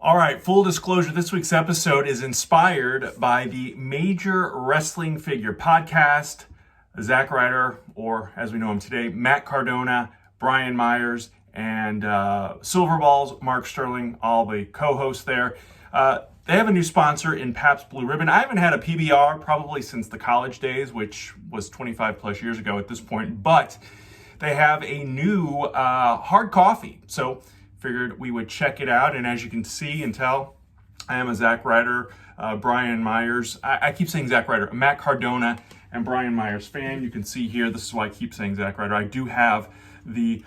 All right, full disclosure, this week's episode is inspired by the Major Wrestling Figure podcast. Zack Ryder, or as we know him today, Matt Cardona, Brian Myers, and Silverballs, Mark Sterling, all the co-hosts there. They have a new sponsor in Pabst Blue Ribbon. I haven't had a PBR probably since the college days, which was 25 plus years ago at this point, but they have a new hard coffee. So figured we would check it out. And as you can see and tell, I am a Zack Ryder, Brian Myers. I keep saying Zack Ryder, Matt Cardona and Brian Myers fan. You can see here, this is why I keep saying Zack Ryder. I do have the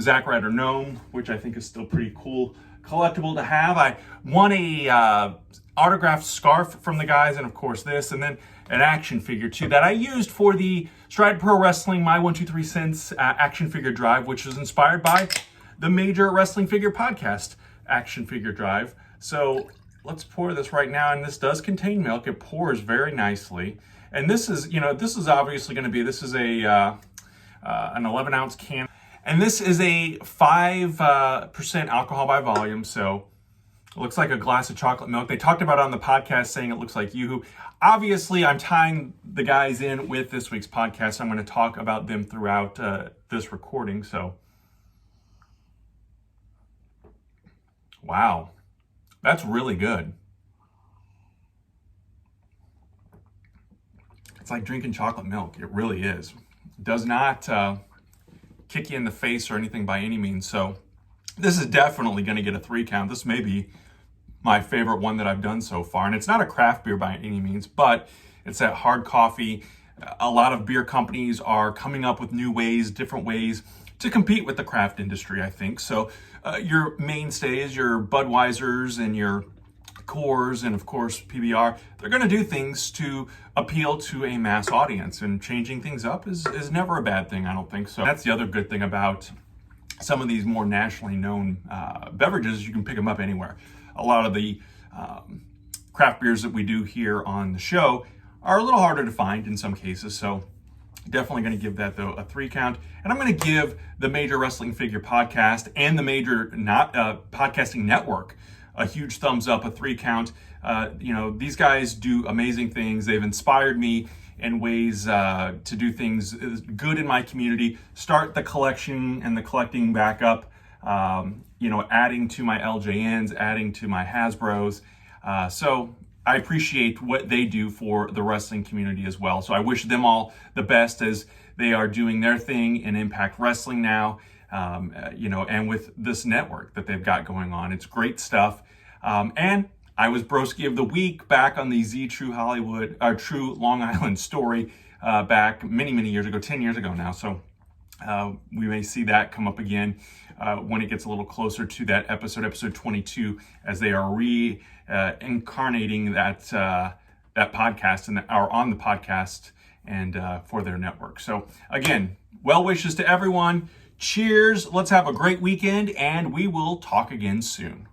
Zack Ryder gnome, which I think is still pretty cool collectible to have. I won a autographed scarf from the guys, and of course this, and then an action figure too that I used for the Stride Pro Wrestling My 123 Cents action figure drive, which was inspired by the Major Wrestling Figure podcast action figure drive. So let's pour this right now, and this does contain milk. It pours very nicely, and this is, this is obviously going to be, this is a an 11-ounce can, and this is a 5% alcohol by volume. So it looks like a glass of chocolate milk. They talked about it on the podcast, saying it looks like Yoo-hoo. Obviously, I'm tying the guys in with this week's podcast. I'm going to talk about them throughout this recording. So, wow, that's really good. It's like drinking chocolate milk. It really is. It does not kick you in the face or anything by any means. So this is definitely going to get a 3 count. This may be my favorite one that I've done so far. And it's not a craft beer by any means, but it's that hard coffee. A lot of beer companies are coming up with new ways, different ways to compete with the craft industry, I think. So your mainstays, your Budweisers and your Coors and of course PBR, they're going to do things to appeal to a mass audience, and changing things up is never a bad thing, I don't think. So that's the other good thing about some of these more nationally known beverages. You can pick them up anywhere. A lot of the craft beers that we do here on the show are a little harder to find in some cases. So definitely going to give that, though, a 3 count. And I'm going to give the Major Wrestling Figure podcast and the Major Podcasting Network a huge thumbs up, a 3 count. These guys do amazing things. They've inspired me in ways to do things good in my community, start the collection and the collecting back up, adding to my LJNs, adding to my Hasbros. So I appreciate what they do for the wrestling community as well. So I wish them all the best as they are doing their thing in Impact Wrestling now, and with this network that they've got going on. It's great stuff. And I was Broski of the Week back on the Z True True Long Island story back many, many years ago, 10 years ago now. So we may see that come up again when it gets a little closer to that episode 22, as they are reincarnating that podcast and are on the podcast and for their network. So again, well wishes to everyone. Cheers. Let's have a great weekend, and we will talk again soon.